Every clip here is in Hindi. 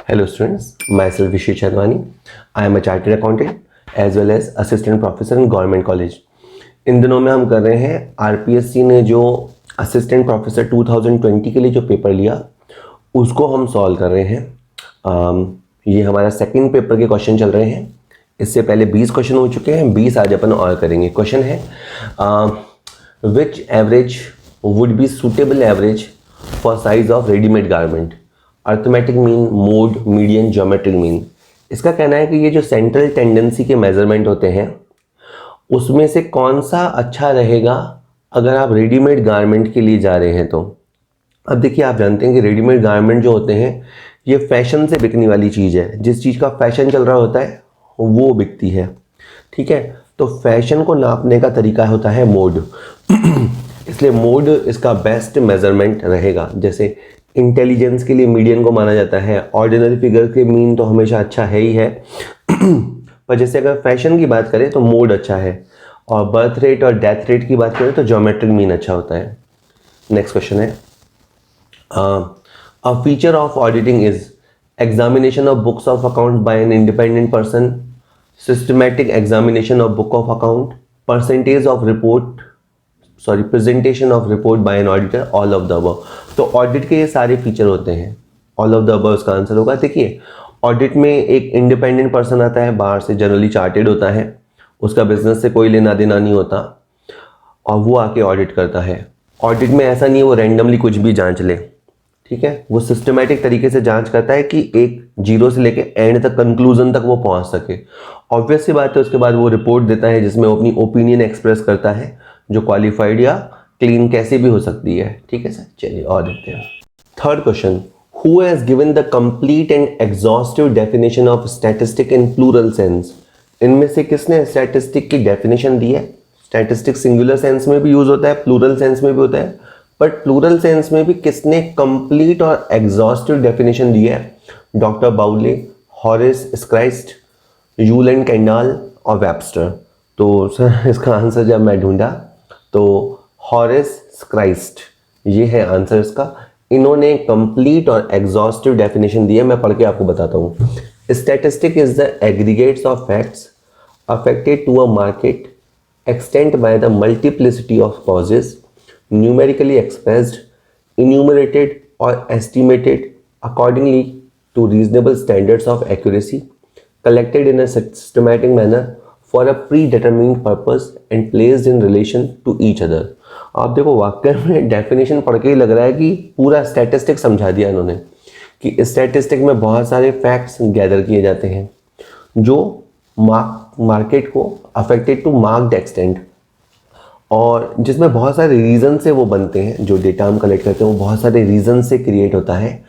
Hello students, myself Vishesh Chandwani. I am a chartered accountant as well as assistant professor in government college. इन दिनों में हम कर रहे हैं आरपीएससी ने जो असिस्टेंट प्रोफेसर 2020 के लिए जो पेपर लिया उसको हम सॉल्व कर रहे हैं। ये हमारा सेकंड पेपर के क्वेश्चन चल रहे हैं। इससे पहले 20 क्वेश्चन हो चुके हैं, 20 आज अपन और करेंगे। क्वेश्चन है which average would be suitable average for size of readymade garment, arithmetic mean, mode, median, geometric mean. इसका कहना है कि ये जो सेंट्रल टेंडेंसी के मेजरमेंट होते हैं उसमें से कौन सा अच्छा रहेगा अगर आप रेडीमेड गारमेंट के लिए जा रहे हैं। तो अब देखिए, आप जानते हैं कि रेडीमेड गारमेंट जो होते हैं ये फैशन से बिकने वाली चीज़ है। जिस चीज़ का फैशन चल रहा होता है वो बिकती है, ठीक है। तो फैशन को नापने का तरीका होता है मोड इसलिए मोड इसका बेस्ट मेजरमेंट रहेगा। जैसे इंटेलिजेंस के लिए मीडियन को माना जाता है, ऑर्डिनरी फिगर के मीन तो हमेशा अच्छा है ही है पर जैसे अगर फैशन की बात करें तो मोड अच्छा है, और बर्थ रेट और डेथ रेट की बात करें तो ज्योमेट्रिक मीन अच्छा होता है। नेक्स्ट क्वेश्चन है a feature of auditing is examination of books of account by an independent person, systematic examination of book of account, percentage of report presentation of report by an auditor, all of the above. तो ऑडिट के ये सारे फीचर होते हैं, ऑल ऑफ द अबव इसका आंसर होगा। देखिए, ऑडिट में एक इंडिपेंडेंट पर्सन आता है बाहर से, जनरली चार्टेड होता है, उसका बिजनेस से कोई लेना देना नहीं होता और वो आके ऑडिट करता है। ऑडिट में ऐसा नहीं है वो रैंडमली कुछ भी जांच ले, ठीक है। वो सिस्टमैटिक तरीके से जांच करता है कि एक जीरो से लेके एंड तक, कंक्लूजन तक वो पहुंच सके। ऑब्वियस सी बात है, उसके बाद वो रिपोर्ट देता है जिसमें वो अपनी ओपिनियन एक्सप्रेस करता है जो क्वालिफाइड या क्लीन कैसे भी हो सकती है, ठीक है सर। चलिए और देखते हैं third question. Who has given the complete and exhaustive definition of statistic in plural sense. इनमें से किसने स्टैटिस्टिक की डेफिनेशन दी है? स्टैटिस्टिक सिंगुलर सेंस में भी यूज होता है, प्लूरल सेंस में भी होता है, बट प्लूरल सेंस में भी किसने कंप्लीट और एग्जॉस्टिव डेफिनेशन दी है? डॉक्टर बाउले, हॉरेस स्क्राइस्ट, यूल एंड कैंडाल और वेब्स्टर। तो सर इसका आंसर जब मैं ढूंढा तो हॉरेस स्क्राइस्ट ये है आंसर इसका। इन्होंने कंप्लीट और एग्जॉस्टिव डेफिनेशन दी है, मैं पढ़ के आपको बताता हूँ। Statistic is the aggregates of facts affected to a marked extent by the multiplicity of causes, numerically expressed, enumerated और estimated accordingly to reasonable standards of accuracy, collected in a systematic manner for a predetermined purpose and placed in relation to each other. आप देखो, वाकई में डेफिनेशन पढ़ के ही लग रहा है कि पूरा स्टैटिस्टिक समझा दिया इन्होंने कि स्टैटिस्टिक में बहुत सारे फैक्ट्स गैदर किए जाते हैं जो मार्केट को अफेक्टेड टू मार्क्ड एक्सटेंट, और जिसमें बहुत सारे रीज़न से वो बनते हैं। जो डेटा हम कलेक्ट करते हैं वो बहुत सारे रीज़न से क्रिएट होता है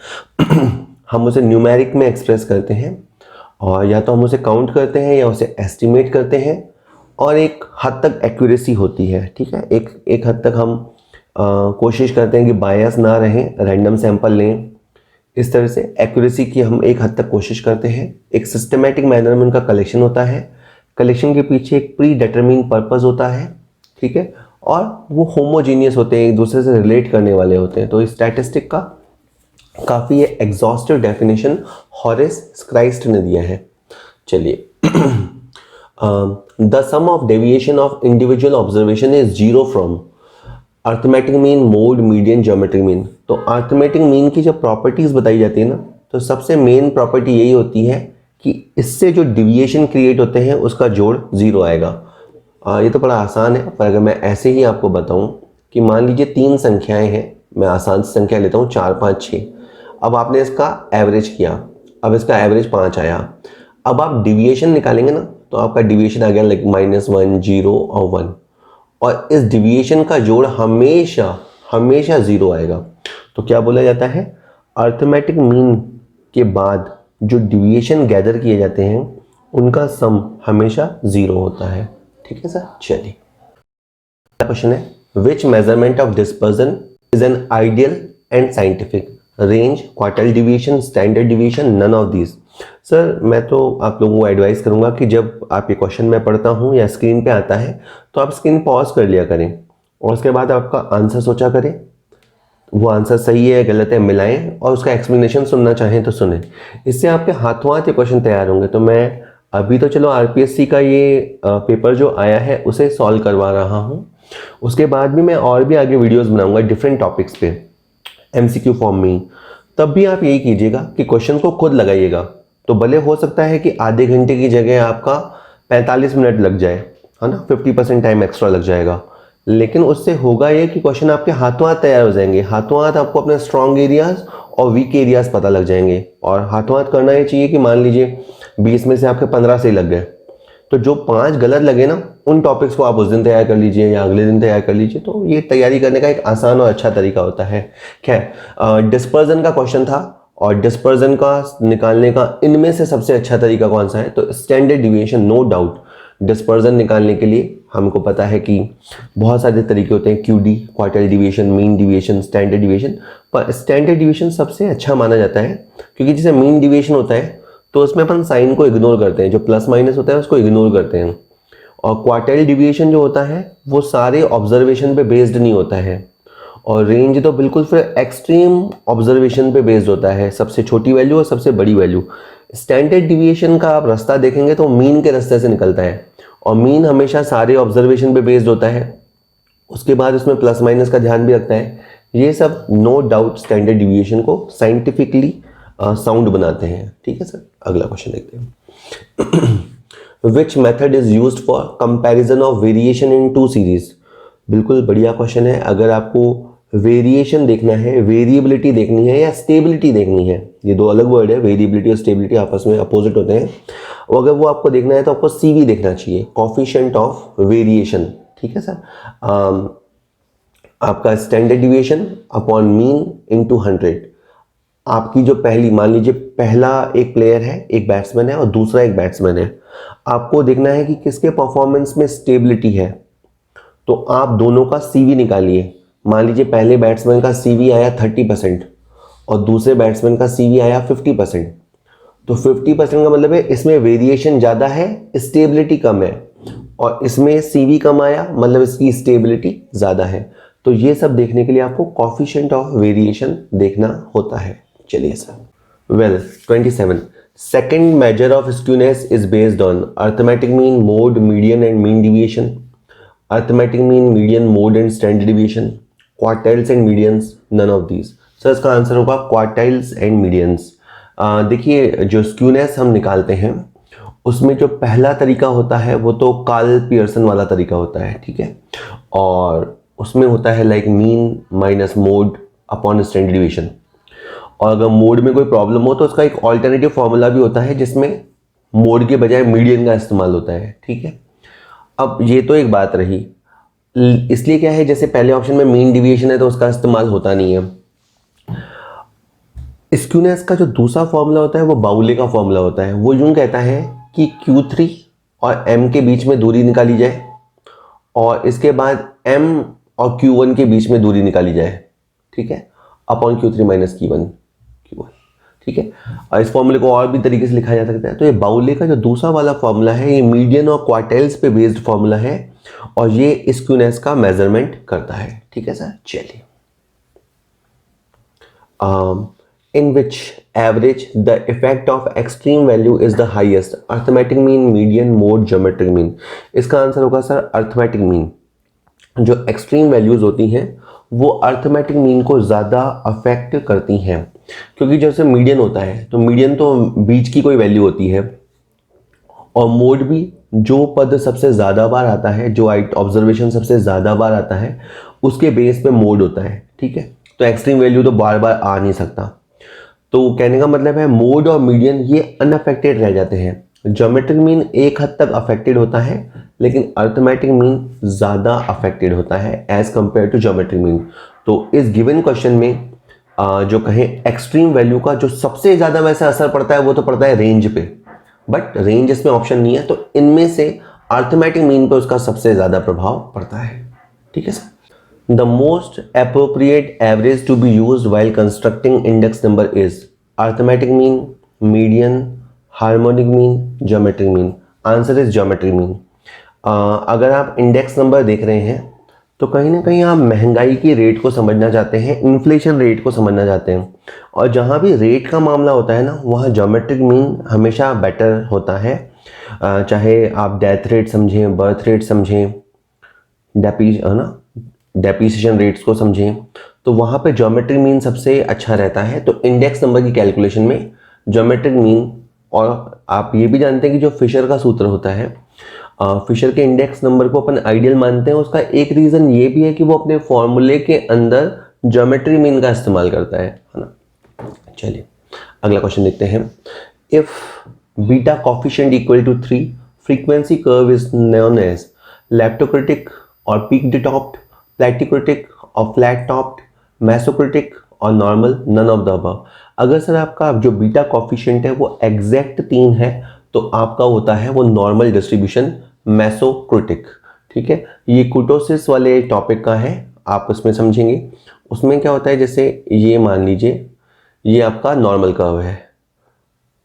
हम उसे न्यूमेरिक में एक्सप्रेस करते हैं, और या तो हम उसे काउंट करते हैं या उसे एस्टिमेट करते हैं, और एक हद तक एक्यूरेसी होती है, ठीक है। एक हद तक हम कोशिश करते हैं कि बायस ना रहें, रैंडम सैंपल लें, इस तरह से एक्यूरेसी की हम एक हद तक कोशिश करते हैं। एक सिस्टमैटिक मैनर में उनका कलेक्शन होता है, कलेक्शन के पीछे एक प्री डिटरमिन्ड पर्पस होता है, ठीक है, और वो होमोजीनियस होते हैं, एक दूसरे से रिलेट करने वाले होते हैं। तो स्टैटिस्टिक का काफ़ी एग्जॉस्टिव डेफिनेशन हॉरेस स्क्राइस्ट ने दिया है। चलिए the sum of deviation of individual observation is zero from arithmetic mean, mode, median, geometric mean. तो अर्थमेटिक मीन की जब प्रॉपर्टीज बताई जाती है ना, तो सबसे मेन प्रॉपर्टी यही होती है कि इससे जो डिविएशन क्रिएट होते हैं उसका जोड़ जीरो आएगा। ये तो बड़ा आसान है, पर अगर मैं ऐसे ही आपको बताऊं कि मान लीजिए 3 संख्याएं हैं, मैं आसान सी संख्या लेता हूँ 4, 5, 6। अब आपने इसका एवरेज किया, अब इसका एवरेज 5 आया। अब आप डिविएशन निकालेंगे ना, तो आपका डिविएशन आ गया लाइक -1, 0 और 1, और इस डिविएशन का जोड़ हमेशा जीरो आएगा। तो क्या बोला जाता है? अर्थमेटिक मीन के बाद जो डिविएशन गैदर किए जाते हैं उनका सम हमेशा जीरो होता है, ठीक है सर। चलिए क्वेश्चन है which measurement of dispersion is an ideal and scientific, range, quartile division, standard division, none of these. Sir मैं तो आप लोगों को एडवाइस करूंगा कि जब आप ये क्वेश्चन मैं पढ़ता हूँ या स्क्रीन पे आता है तो आप स्क्रीन पॉज कर लिया करें और उसके बाद आपका आंसर सोचा करें वो आंसर सही है गलत है मिलाएं और उसका एक्सप्लेनेशन सुनना चाहें तो सुने। इससे आपके हाथों हाथ ये क्वेश्चन तैयार होंगे। तो मैं अभी तो चलो आरपीएससी का ये पेपर जो आया है उसे सॉल्व करवा रहा हूँ, उसके बाद भी मैं और भी आगे वीडियोस बनाऊंगा डिफरेंट टॉपिक्स पे एमसीक्यू फॉर्म में। तब भी आप यही कीजिएगा कि क्वेश्चन को खुद लगाइएगा। तो भले हो सकता है कि आधे घंटे की जगह आपका 45 मिनट लग जाए, है ना, 50% टाइम एक्स्ट्रा लग जाएगा, लेकिन उससे होगा ये कि क्वेश्चन आपके हाथों हाथ तैयार हो जाएंगे। हाथों हाथ आपको अपने स्ट्रॉन्ग एरियाज और वीक एरियाज पता लग जाएंगे। और हाथों हाथ करना ये चाहिए कि मान लीजिए 20 में से आपके 15 सही लग गए, तो जो 5 गलत लगे ना, उन टॉपिक्स को आप उस दिन तैयार कर लीजिए या अगले दिन तैयार कर लीजिए। तो ये तैयारी करने का एक आसान और अच्छा तरीका होता है। खैर, डिस्पर्जन का क्वेश्चन था और डिस्पर्जन का निकालने का इनमें से सबसे अच्छा तरीका कौन सा है? तो standard deviation. No doubt dispersion निकालने के लिए हमको पता है कि बहुत सारे तरीके होते हैं, QD, quartile deviation, mean deviation, standard deviation. पर स्टैंडर्ड डिविएशन सबसे अच्छा माना जाता है, क्योंकि जैसे मीन डिविएशन होता है तो उसमें अपन साइन को इग्नोर करते हैं, जो प्लस माइनस होता है उसको इग्नोर करते हैं। और क्वार्टाइल डिविएशन जो होता है वो सारे ऑब्जर्वेशन पे बेस्ड नहीं होता है, और रेंज तो बिल्कुल फिर एक्सट्रीम ऑब्जर्वेशन पे बेस्ड होता है, सबसे छोटी वैल्यू और सबसे बड़ी वैल्यू। स्टैंडर्ड डिविएशन का आप रास्ता देखेंगे तो मीन के रास्ते से निकलता है, और मीन हमेशा सारे ऑब्जर्वेशन पे बेस्ड होता है। उसके बाद उसमें प्लस माइनस का ध्यान भी रखता है। ये सब नो डाउट स्टैंडर्ड डिविएशन को साइंटिफिकली साउंड बनाते हैं। ठीक है सर, अगला क्वेश्चन देखते हैं। Which method is used for comparison of variation in two series? बिल्कुल बढ़िया क्वेश्चन है। अगर आपको वेरिएशन देखना है, वेरिएबिलिटी देखनी है या स्टेबिलिटी देखनी है, ये दो अलग वर्ड है, वेरिएबिलिटी और स्टेबिलिटी आपस में अपोजिट होते हैं। और अगर वो आपको देखना है तो आपको सीवी देखना चाहिए, कोफिशिएंट ऑफ वेरिएशन। ठीक है सर, आपका standard deviation upon mean into 100। आपकी जो पहली, मान लीजिए पहला एक प्लेयर है, एक बैट्समैन है और दूसरा एक बैट्समैन है, आपको देखना है कि किसके परफॉर्मेंस में स्टेबिलिटी है। तो आप दोनों का सीवी निकालिए। मान लीजिए पहले बैट्समैन का सीवी आया 30% और दूसरे बैट्समैन का सीवी आया 50%। तो 50% का मतलब है इसमें वेरिएशन ज़्यादा है, स्टेबिलिटी कम है, और इसमें सीवी कम आया मतलब इसकी स्टेबिलिटी ज़्यादा है। तो ये सब देखने के लिए आपको कोफिशिएंट ऑफ वेरिएशन देखना होता है। चलिए sir, well 27 second measure of skewness is based on arithmetic mean, mode, median and mean deviation. Arithmetic mean, median, mode and standard deviation, quartiles and medians, none of these. Sir इसका आंसर होगा क्वार्टाइल्स एंड मीडियंस। देखिए जो स्क्यूनेस हम निकालते हैं उसमें जो पहला तरीका होता है वो तो कार्ल पियर्सन वाला तरीका होता है, ठीक है, और उसमें होता है like mean minus mode upon standard deviation. और अगर मोड में कोई प्रॉब्लम हो तो उसका एक ऑल्टरनेटिव फॉर्मूला भी होता है जिसमें मोड के बजाय मीडियन का इस्तेमाल होता है। ठीक है, अब ये तो एक बात रही, इसलिए क्या है, जैसे पहले ऑप्शन में मीन डिविएशन है तो उसका इस्तेमाल होता नहीं है। स्क्यूनेस का जो दूसरा फॉर्मूला होता है वो बाउले का फॉर्मूला होता है। वो यूं कहता है कि Q3 और M के बीच में दूरी निकाली जाए और इसके बाद M और Q1 के बीच में दूरी निकाली जाए, ठीक है, अपॉन Q3 माइनस Q1। ठीक है, और इस फॉर्मूले को और भी तरीके से लिखा जा सकता है। तो ये बाउले का जो दूसरा वाला फॉर्मूला है ये मीडियन और क्वार्टाइल्स पे बेस्ड फॉर्मूला है और ये स्क्यूनेस का मेजरमेंट करता है। ठीक है सर, चलिए, in which average the effect of extreme value is the highest? arithmetic mean, median, mode, geometric mean। इसका आंसर होगा सर अर्थमेटिक मीन। जो एक्सट्रीम वैल्यूज होती हैं वो अर्थमेटिक मीन को ज़्यादा अफेक्ट करती हैं, क्योंकि जैसे मीडियन होता है तो मीडियन तो बीच की कोई वैल्यू होती है, और मोड भी जो पद सबसे ज़्यादा बार आता है, जो ऑब्जर्वेशन सबसे ज़्यादा बार आता है उसके बेस पे मोड होता है। ठीक है, तो एक्सट्रीम वैल्यू तो बार बार आ नहीं सकता। तो कहने का मतलब है मोड और मीडियन ये अनअफेक्टेड रह जाते हैं। ज्योमेट्रिक मीन एक हद तक अफेक्टेड होता है, लेकिन अर्थमेटिक मीन ज़्यादा अफेक्टेड होता है as compare to geometric mean. तो इस गिवन क्वेश्चन में जो कहें एक्सट्रीम वैल्यू का जो सबसे ज़्यादा वैसे असर पड़ता है वो तो पड़ता है रेंज पे, बट रेंज इसमें ऑप्शन नहीं है, तो इनमें से अर्थमेटिक मीन पे उसका सबसे ज़्यादा प्रभाव पड़ता है। ठीक है sir, The most appropriate average to be used while constructing index number is arithmetic mean, median, harmonic mean, geometric mean। Answer is geometric mean। अगर आप इंडेक्स नंबर देख रहे हैं तो कहीं ना कहीं आप महंगाई की रेट को समझना चाहते हैं, इन्फ्लेशन रेट को समझना चाहते हैं, और जहाँ भी रेट का मामला होता है ना, वहाँ ज्योमेट्रिक मीन हमेशा बेटर होता है। चाहे आप डेथ रेट समझें, बर्थ रेट समझें, है ना, डेप्रिसिएशन रेट्स को समझें, तो वहाँ पे ज्योमेट्रिक मीन सबसे अच्छा रहता है। तो इंडेक्स नंबर की कैलकुलेशन में ज्योमेट्रिक मीन, और आप ये भी जानते हैं कि जो फिशर का सूत्र होता है, फिशर के इंडेक्स नंबर को अपन आइडियल मानते हैं, उसका एक रीज़न ये भी है कि वो अपने फॉर्मूले के अंदर ज्योमेट्रिक मीन का इस्तेमाल करता है ना। चलिए अगला क्वेश्चन देखते हैं। If beta coefficient equal to 3, frequency curve is known as leptokurtic और पीक डिटॉप्ड, प्लेटिक्रिटिक और फ्लैट टॉप्ड, मेसोक्रिटिक और normal, none of the above. अगर सर आपका जो बीटा कॉफिशिएंट है वो एग्जैक्ट 3 है, तो आपका होता है वो नॉर्मल डिस्ट्रीब्यूशन, मेसोक्रिटिक। ठीक है, ये कुर्टोसिस वाले टॉपिक का है, आप उसमें समझेंगे। उसमें क्या होता है, जैसे ये मान लीजिए ये आपका नॉर्मल कर्व है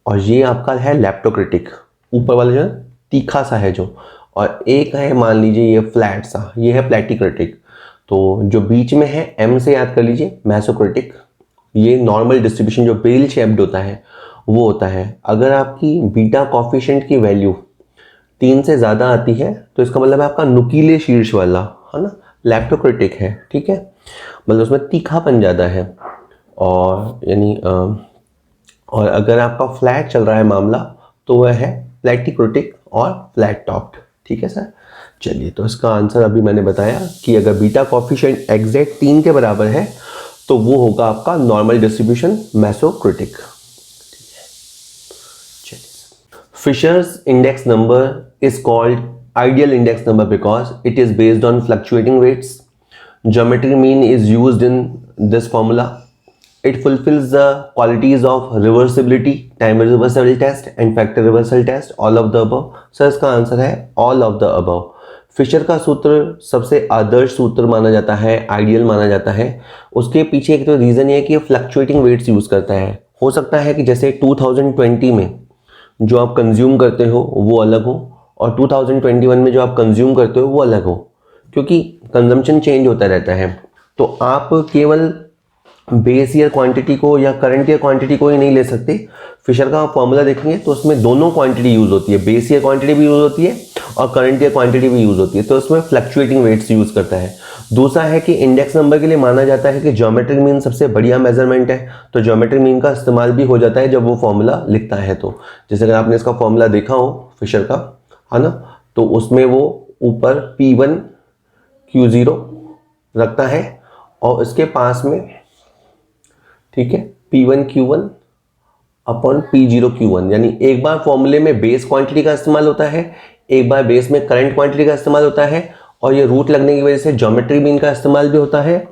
और ये आपका है लेप्टोक्रिटिक, ऊपर वाला जो तीखा सा है जो, और एक है मान लीजिए ये फ्लैट सा, ये है प्लेटिक्रिटिक। तो जो बीच में है एम से याद कर लीजिए मेसोक्रिटिक। ये नॉर्मल डिस्ट्रीब्यूशन जो बेल शेप्ड होता है वो होता है। अगर आपकी बीटा कॉफिशिएंट की वैल्यू 3 से ज़्यादा आती है तो इसका मतलब है आपका नुकीले शीर्ष वाला, है ना, लेप्टोक्रिटिक है। ठीक है, मतलब उसमें तीखापन ज़्यादा है, और यानी और अगर आपका फ्लैट चल रहा है मामला तो वह है प्लेटिक्रिटिक और फ्लैट टॉप्ड। ठीक है सर, चलिए तो इसका आंसर अभी मैंने बताया कि अगर बीटा कॉफिशिएंट एग्जैक्ट 3 के बराबर है तो वो होगा आपका normal distribution, mesokurtic. Fisher's index number is called ideal index number because it is based on fluctuating rates. Geometric mean is used in this formula. It fulfills the qualities of reversibility, time reversal test and factor reversal test, all of the above. Sir इसका आंसर है all of the above. Fisher का सूत्र सबसे आदर्श सूत्र माना जाता है, आइडियल माना जाता है। उसके पीछे एक तो रीज़न ये है कि फ्लक्चुएटिंग वेट्स यूज़ करता है। हो सकता है कि जैसे 2020 में जो आप कंज्यूम करते हो वो अलग हो और 2021 में जो आप कंज्यूम करते हो वो अलग हो, क्योंकि कंजम्पशन चेंज होता रहता है। तो आप केवल बेस ईयर क्वांटिटी को या करंट ईयर क्वांटिटी को ही नहीं ले सकते। फिशर का आप फॉर्मूला देखेंगे तो उसमें दोनों क्वांटिटी यूज़ होती है, बेस ईयर क्वांटिटी भी यूज़ होती है और करंट ईयर क्वांटिटी भी यूज़ होती है, तो उसमें फ्लक्चुएटिंग वेट्स यूज़ करता है। दूसरा है कि इंडेक्स नंबर के लिए माना जाता है कि ज्योमेट्रिक मीन सबसे बढ़िया मेजरमेंट है, तो ज्योमेट्रिक मीन का इस्तेमाल भी हो जाता है जब वो फॉर्मूला लिखता है। तो जैसे अगर आपने इसका फॉर्मूला देखा हो फिशर का, है ना, तो उसमें वो ऊपर P1 Q0 रखता है और इसके पास में, ठीक है, P1 Q1 upon P0 Q1, यानी एक बार फॉर्मूले में बेस क्वांटिटी का इस्तेमाल होता है, एक बार बेस में करंट क्वांटिटी का इस्तेमाल होता है, और ये रूट लगने की वजह से ज्योमेट्रिक मीन का इस्तेमाल भी होता है,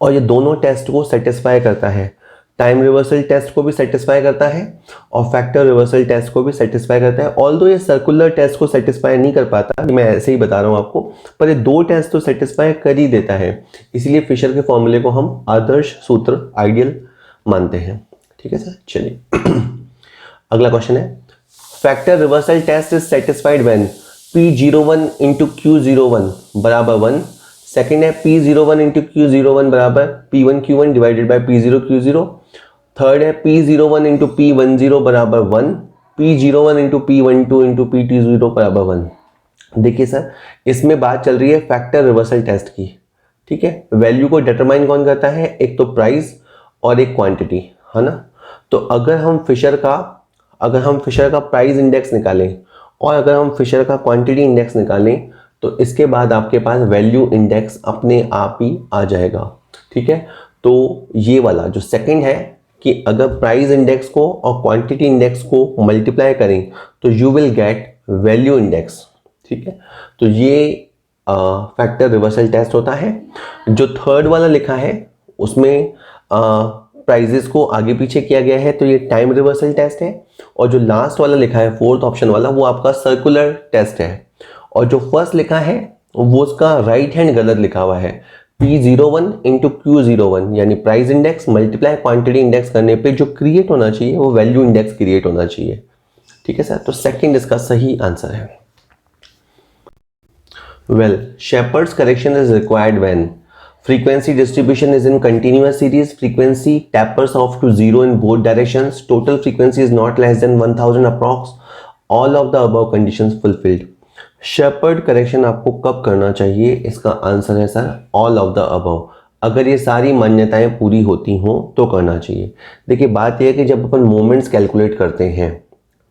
और ये दोनों टेस्ट को सेटिस्फाई करता है। टाइम रिवर्सल टेस्ट को भी सेटिस्फाई करता है और फैक्टर रिवर्सल टेस्ट को भी सेटिस्फाई करता है। ऑल्दो ये सर्कुलर टेस्ट को सेटिस्फाई नहीं कर पाता, मैं ऐसे ही बता रहा हूँ आपको, पर ये दो टेस्ट तो सेटिस्फाई कर ही देता है। इसलिए फिशर के फॉर्मूले को हम आदर्श सूत्र, आइडियल मानते हैं। ठीक है सर, चलिए अगला क्वेश्चन है, factor reversal test is satisfied when P01 into Q01 बराबर 1। सेकेंड है P01 इंटू Q01 बराबर P1 Q1 divided by P0 Q0। Third है P01 इंटू P10 बराबर 1, P01 into P12 into P20 बराबर 1। देखिए सर, इसमें बात चल रही है फैक्टर रिवर्सल टेस्ट की। ठीक है, वैल्यू को डिटरमाइन कौन करता है, एक तो प्राइस और एक क्वांटिटी, है ना। तो अगर हम फिशर का प्राइस इंडेक्स निकालें और अगर हम फिशर का क्वांटिटी इंडेक्स निकालें तो इसके बाद आपके पास वैल्यू इंडेक्स अपने आप ही आ जाएगा। ठीक है, तो ये वाला जो सेकंड है कि अगर प्राइस इंडेक्स को और क्वांटिटी इंडेक्स को मल्टीप्लाई करें तो you will get value index. ठीक है, तो ये फैक्टर रिवर्सल टेस्ट होता है। जो थर्ड वाला लिखा है उसमें प्राइजेस को आगे पीछे किया गया है, तो ये टाइम रिवर्सल टेस्ट है। और जो लास्ट वाला लिखा है, फोर्थ ऑप्शन वाला, वो आपका सर्कुलर टेस्ट है। और जो फर्स्ट लिखा है वो उसका राइट हैंड गलत लिखा हुआ है, P01 इंटू Q01, यानी price index multiply quantity index करने पे जो क्रिएट होना चाहिए वो वैल्यू इंडेक्स क्रिएट होना चाहिए। ठीक है सर, तो सेकंड इसका सही आंसर है। Well, Shepard's correction is required when frequency distribution is in continuous series, frequency tapers off to zero in both directions, total frequency is not less than 1000 approx, all of the above conditions fulfilled. Shepard correction आपको कब करना चाहिए? इसका आंसर है sir all of the above. अगर ये सारी मान्यताएं पूरी होती हों तो करना चाहिए। देखिए बात यह है कि जब अपन मोमेंट्स कैलकुलेट करते हैं,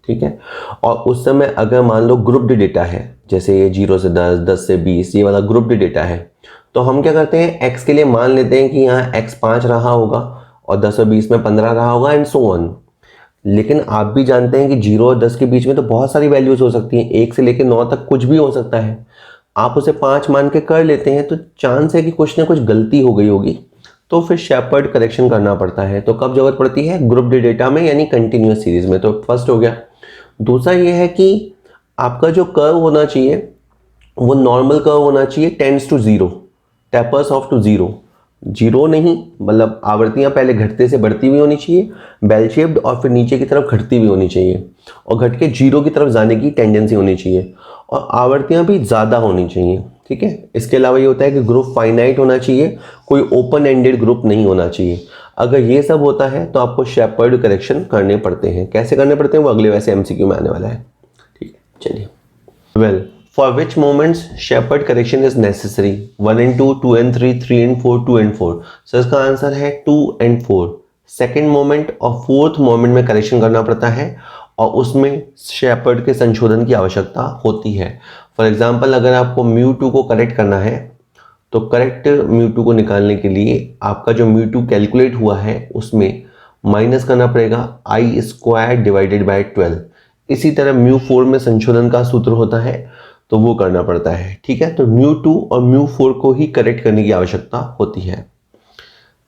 ठीक है, और उस समय अगर मान लो ग्रुप्ड डेटा है, जैसे ये 0 से 10, 10 से 20, ये वाला ग्रुप्ड डेटा है, तो हम क्या करते हैं, x के लिए मान लेते हैं कि यहाँ x 5 रहा होगा और 10 और 20 में 15 रहा होगा एंड सो ऑन। लेकिन आप भी जानते हैं कि 0 और 10 के बीच में तो बहुत सारी वैल्यूज हो सकती हैं, 1 से लेकर 9 तक कुछ भी हो सकता है। आप उसे 5 मान के कर लेते हैं तो चांस है कि कुछ ना कुछ गलती हो गई होगी, तो फिर शेपर्ड करेक्शन करना पड़ता है। तो कब जरूरत पड़ती है? ग्रुप्ड डेटा में, यानी कंटिन्यूअस सीरीज में। तो फर्स्ट हो गया। दूसरा ये है कि आपका जो कर्व होना चाहिए वो नॉर्मल कर्व होना चाहिए, tends to zero, tapers off to zero. Zero नहीं, मतलब आवृत्तियां पहले घटते से बढ़ती हुई होनी चाहिए, बेल शेप्ड, और फिर नीचे की तरफ घटती हुई होनी चाहिए और घट के जीरो की तरफ जाने की टेंडेंसी होनी चाहिए, और आवृत्तियां भी ज़्यादा होनी चाहिए, ठीक है। इसके अलावा ये होता है कि ग्रुप फाइनाइट होना चाहिए, कोई ओपन एंडेड ग्रुप नहीं होना चाहिए। अगर ये सब होता है तो आपको शेपर्ड करेक्शन करने पड़ते हैं। कैसे करने पड़ते हैं वो अगले वैसे एमसीक्यू में आने वाला है, ठीक है। चलिए, well, for which moments Sheppard correction is necessary? 1 and 2, 2 and 3, 3 and 4, 2 and 4। सो इसका आंसर है 2 and 4। सेकेंड मोमेंट और फोर्थ मोमेंट में करेक्शन करना पड़ता है और उसमें शेपर्ड के संशोधन की आवश्यकता होती है। फॉर एग्जाम्पल, अगर आपको μ2 को करेक्ट करना है तो करेक्ट μ2 को निकालने के लिए आपका जो μ2 कैलकुलेट हुआ है उसमें माइनस करना पड़ेगा I² डिवाइडेड बाय 12। इसी तरह μ4 में संशोधन का सूत्र होता है तो वो करना पड़ता है, ठीक है। तो μ2 और μ4 को ही करेक्ट करने की आवश्यकता होती है।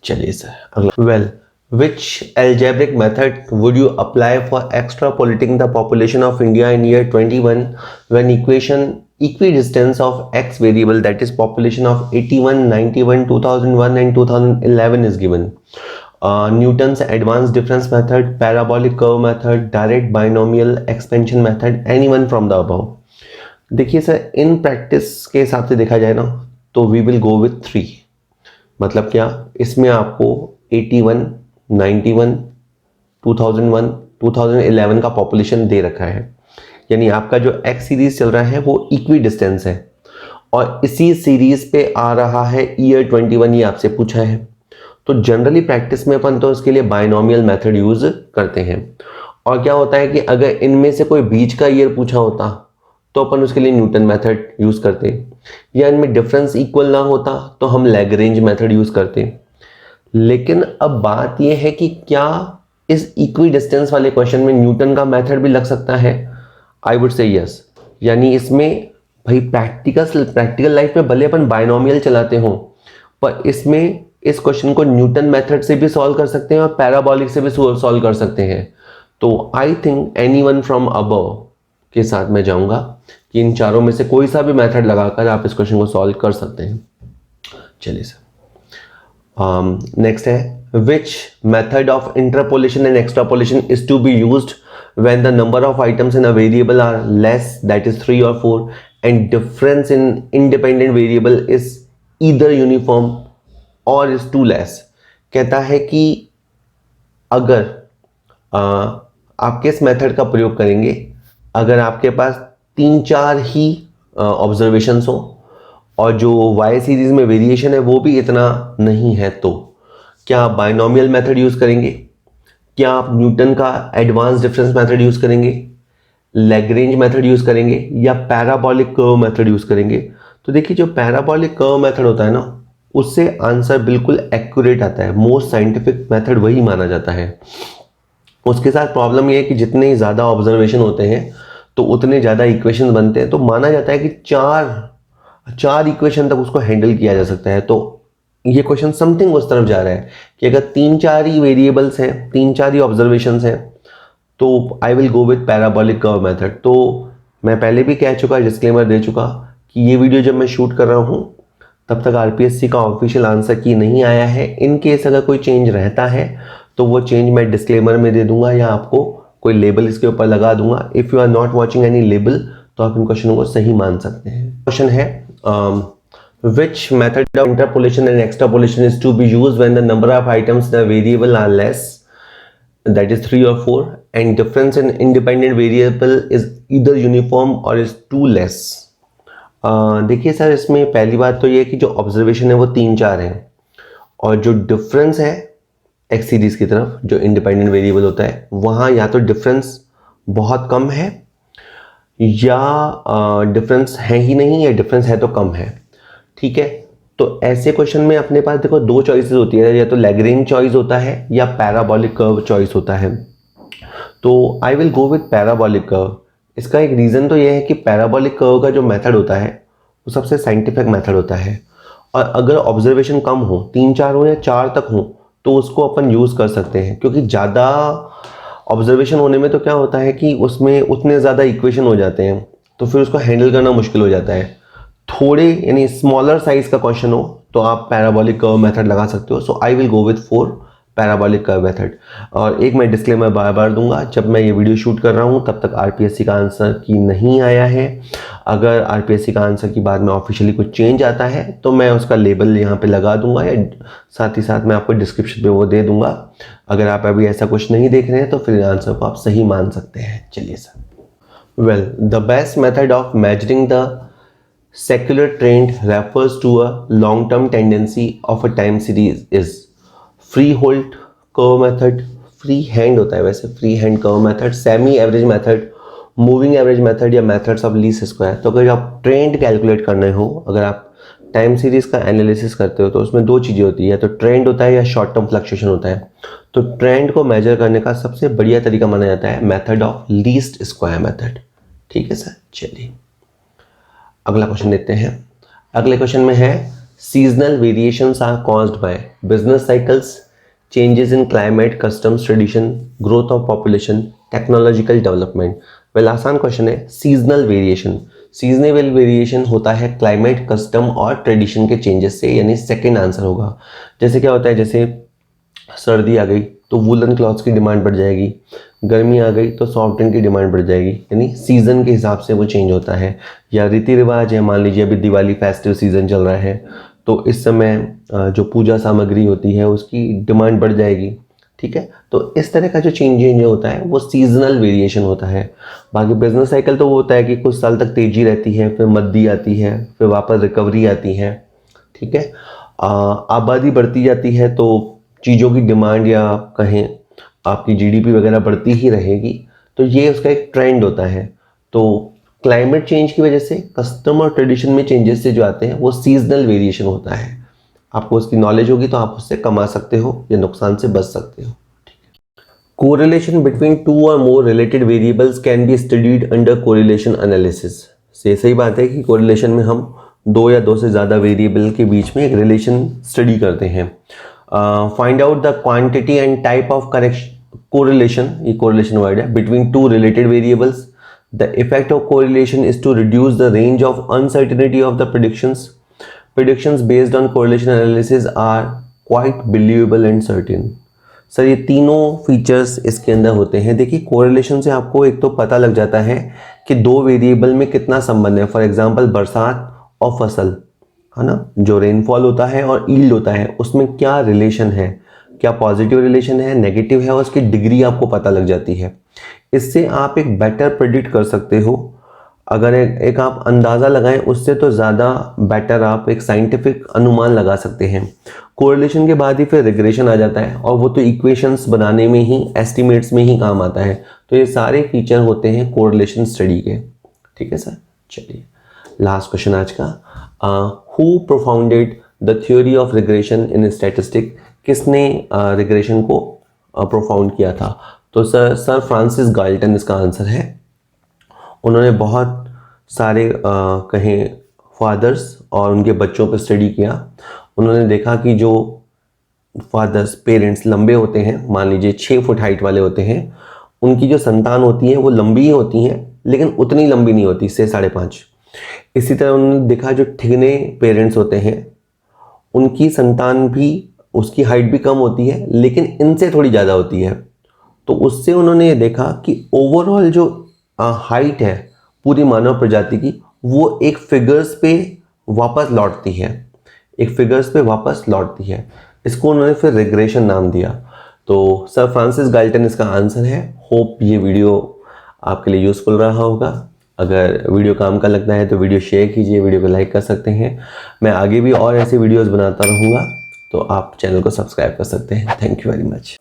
चलिए सर अगला। Well, which algebraic method would you apply for extrapolating the population of India in year 21 when equidistance of x variable, that is population of 81, 91, 2001 and 2011 is given? Newton's advanced difference method, parabolic curve method, direct binomial expansion method, anyone from the above? देखिए सर, इन प्रैक्टिस के हिसाब से देखा जाए ना तो वी विल गो विथ 3। मतलब क्या, इसमें आपको 81, 91, 2001, 2011 का पॉपुलेशन दे रखा है, यानी आपका जो एक्स सीरीज चल रहा है वो इक्वी डिस्टेंस है और इसी सीरीज पे आ रहा है ईयर 21, ये आपसे पूछा है। तो जनरली प्रैक्टिस में अपन तो इसके लिए बायनोमियल मेथड यूज करते हैं। और क्या होता है कि अगर इनमें से कोई बीच का ईयर पूछा होता तो अपन उसके लिए न्यूटन मेथड यूज करते, या इनमें डिफरेंस इक्वल ना होता तो हम लैग्रेंज मेथड यूज करते। लेकिन अब बात यह है कि क्या इस इक्वी डिस्टेंस वाले क्वेश्चन में न्यूटन का मेथड भी लग सकता है? I would say yes. यानी इसमें भाई प्रैक्टिकल लाइफ में भले अपन बायनोमियल चलाते हो, पर इसमें इस क्वेश्चन को न्यूटन मेथड से भी सॉल्व कर सकते हैं और पैराबोलिक से भी सॉल्व कर सकते हैं। तो I think anyone from above के साथ मैं जाऊंगा कि इन चारों में से कोई सा भी मेथड लगाकर आप इस क्वेश्चन को सॉल्व कर सकते हैं। चलिए सर, नेक्स्ट है, which method of interpolation and extrapolation is to be used when the number of items in a variable are less, that is 3 or 4, and difference in independent variable is either uniform or is too less. कहता है कि अगर आप किस मेथड का प्रयोग करेंगे अगर आपके पास 3-4 ही ऑब्जर्वेशंस हो और जो y सीरीज में वेरिएशन है वो भी इतना नहीं है, तो क्या आप बायनोमियल मेथड यूज करेंगे, क्या आप न्यूटन का एडवांस डिफरेंस मेथड यूज करेंगे, लैग्रेंज मेथड यूज करेंगे, या पैराबोलिक कर्व मेथड यूज करेंगे? तो देखिए, जो पैराबोलिक कर्व मेथड होता है ना, उससे आंसर बिल्कुल एक्यूरेट आता है, मोस्ट साइंटिफिक मेथड वही माना जाता है। उसके साथ प्रॉब्लम ये है कि जितने ही ज़्यादा ऑब्जर्वेशन होते हैं तो उतने ज़्यादा इक्वेशन बनते हैं, तो माना जाता है कि चार इक्वेशन तक उसको हैंडल किया जा सकता है। तो ये क्वेश्चन समथिंग उस तरफ जा रहा है कि अगर 3-4 ही वेरिएबल्स हैं, 3-4 ही ऑब्जर्वेशंस हैं, तो आई will go with parabolic curve method. तो मैं पहले भी कह चुका, डिस्क्लेमर दे चुका कि ये वीडियो जब मैं शूट कर रहा हूँ तब तक आरपीएससी का ऑफिशियल आंसर की नहीं आया है। इन केस अगर कोई चेंज रहता है तो वो चेंज मैं डिस्क्लेमर में दे दूंगा या आपको कोई लेबल इसके ऊपर लगा दूंगा। If you are not watching any label तो आप इन क्वेश्चनों को सही मान सकते हैं। क्वेश्चन है, which method of interpolation and extrapolation is to be used when the number of items in a variable are less, that is 3 or 4, and difference in independent variable is either uniform or is too less. देखिए सर, इसमें पहली बात तो ये है कि जो ऑब्जर्वेशन है वो 3-4 हैं, और जो डिफरेंस है एक्स सीरीज की तरफ जो इंडिपेंडेंट वेरिएबल होता है वहाँ या तो डिफरेंस बहुत कम है या डिफरेंस है ही नहीं, या डिफरेंस है तो कम है। ठीक है, तो ऐसे क्वेश्चन में अपने पास देखो दो चॉइसेस होती है, या तो लैग्रेंज चॉइस होता है या पैराबोलिक कर्व चॉइस होता है। तो आई will go with parabolic curve. इसका एक रीज़न तो ये है कि पैराबोलिक कर्व का जो मेथड होता है वो सबसे साइंटिफिक मेथड होता है, और अगर ऑब्जर्वेशन कम हो, 3-4 हो या 4 तक हो, तो उसको अपन यूज़ कर सकते हैं। क्योंकि ज़्यादा ऑब्जर्वेशन होने में तो क्या होता है कि उसमें उतने ज़्यादा इक्वेशन हो जाते हैं, तो फिर उसको हैंडल करना मुश्किल हो जाता है। थोड़े यानी स्मॉलर साइज का क्वेश्चन हो तो आप पैराबोलिक कर्व मेथड लगा सकते हो। So I will go with 4 parabolic curve method. और एक मैं डिस्क्लेमर बार बार दूंगा, जब मैं ये वीडियो शूट कर रहा हूँ तब तक आरपीएससी का आंसर की नहीं आया है। अगर आरपीएससी का आंसर की बाद में ऑफिशियली कुछ चेंज आता है तो मैं उसका लेबल यहाँ पे लगा दूंगा, या साथ ही साथ मैं आपको डिस्क्रिप्शन पे वो दे दूंगा। अगर आप अभी ऐसा कुछ नहीं देख रहे हैं तो फिर आंसर को आप सही मान सकते हैं। चलिए sir. Well, the best method of measuring the secular trend refers to a long-term tendency of a time series is freehold curve method, freehand होता है वैसे, freehand curve method, semi average method, moving average method या methods of least square। तो अगर आप ट्रेंड कैलकुलेट करने हो, अगर आप टाइम सीरीज का एनालिसिस करते हो तो उसमें दो चीज़ें होती है, या तो ट्रेंड होता है या शॉर्ट टर्म फ्लक्चुएशन होता है। तो ट्रेंड को मेजर करने का सबसे बढ़िया तरीका माना जाता है method of least square method. ठीक है सर, चलिए अगला क्वेश्चन देखते हैं। अगले क्वेश्चन में है seasonal variations are caused by business cycles, changes in climate, customs, tradition, growth of population, technological development. Well, आसान क्वेश्चन है। सीजनल वेरिएशन, सीजनेबल वेरिएशन होता है क्लाइमेट, कस्टम और ट्रेडिशन के चेंजेस से, यानी सेकेंड आंसर होगा। जैसे क्या होता है, जैसे सर्दी आ गई तो वुलन क्लॉथ्स की डिमांड बढ़ जाएगी, गर्मी आ गई तो सॉफ्ट ड्रिंक की डिमांड बढ़ जाएगी, यानी सीज़न के हिसाब से वो चेंज होता है। या रीति रिवाज है, मान लीजिए अभी दिवाली फेस्टिव सीज़न चल रहा है तो इस समय जो पूजा सामग्री होती है उसकी डिमांड बढ़ जाएगी। ठीक है, तो इस तरह का जो चेंज होता है वो सीजनल वेरिएशन होता है। बाकी बिजनेस साइकिल तो वो होता है कि कुछ साल तक तेज़ी रहती है, फिर मंदी आती है, फिर वापस रिकवरी आती है। ठीक है, आबादी बढ़ती जाती है तो चीज़ों की डिमांड या कहें आपकी जीडीपी वगैरह बढ़ती ही रहेगी, तो ये उसका एक ट्रेंड होता है। तो क्लाइमेट चेंज की वजह से कस्टम और ट्रेडिशन में चेंजेस से जो आते हैं वो सीजनल वेरिएशन होता है। आपको उसकी नॉलेज होगी तो आप उससे कमा सकते हो या नुकसान से बच सकते हो। कोरिलेशन बिटवीन 2 और more related variables can be studied under correlation analysis. से सही बात है कि कोरिलेशन में हम 2 या 2 से ज़्यादा वेरिएबल के बीच में एक रिलेशन स्टडी करते हैं। Find out the quantity and type of correlation, ये कोरिलेशन वर्ड है, between 2 related variables. The effect of correlation is to reduce the range of uncertainty of the predictions. Predictions based on correlation analysis are quite believable and certain। Sir ये तीनों फीचर्स इसके अंदर होते हैं। देखिए, कोरिलेशन से आपको एक तो पता लग जाता है कि दो वेरिएबल में कितना संबंध है। फॉर एग्जांपल बरसात और फसल, है ना, जो रेनफॉल होता है और ईल्ड होता है उसमें क्या रिलेशन है, क्या पॉजिटिव रिलेशन है, नेगेटिव है, और उसकी डिग्री आपको पता लग जाती है। इससे आप एक बेटर प्रेडिक्ट कर सकते हो। अगर एक आप अंदाज़ा लगाएं उससे तो ज़्यादा बेटर आप एक साइंटिफिक अनुमान लगा सकते हैं। कोरिलेशन के बाद ही फिर रिग्रेशन आ जाता है, और वो तो इक्वेशंस बनाने में ही, एस्टिमेट्स में ही काम आता है। तो ये सारे फीचर होते हैं कोरिलेशन स्टडी के। ठीक है सर, चलिए लास्ट क्वेश्चन आज का। Who propounded the theory of regression in statistic. किसने रिग्रेशन को प्रोफाउंड किया था? तो सर फ्रांसिस गाल्टन इसका आंसर है। उन्होंने बहुत सारे कहें फादर्स और उनके बच्चों पर स्टडी किया। उन्होंने देखा कि जो फादर्स, पेरेंट्स लंबे होते हैं, मान लीजिए 6 फुट हाइट वाले होते हैं, उनकी जो संतान होती है वो लंबी ही होती हैं लेकिन उतनी लंबी नहीं होती, 6-5.5। इसी तरह उन्होंने देखा जो ठिगने पेरेंट्स होते हैं उनकी संतान भी, उसकी हाइट भी कम होती है लेकिन इनसे थोड़ी ज़्यादा होती है। तो उससे उन्होंने ये देखा कि ओवरऑल जो हाइट है पूरी मानव प्रजाति की, वो एक फिगर्स पे वापस लौटती है, एक फिगर्स पे वापस लौटती है। इसको उन्होंने फिर रिग्रेशन नाम दिया। तो सर फ्रांसिस गाल्टन इसका आंसर है। होप ये वीडियो आपके लिए यूज़फुल रहा होगा। अगर वीडियो काम का लगता है तो वीडियो शेयर कीजिए, वीडियो को लाइक कर सकते हैं। मैं आगे भी और ऐसे वीडियोस बनाता रहूँगा, तो आप चैनल को सब्सक्राइब कर सकते हैं। Thank you very much.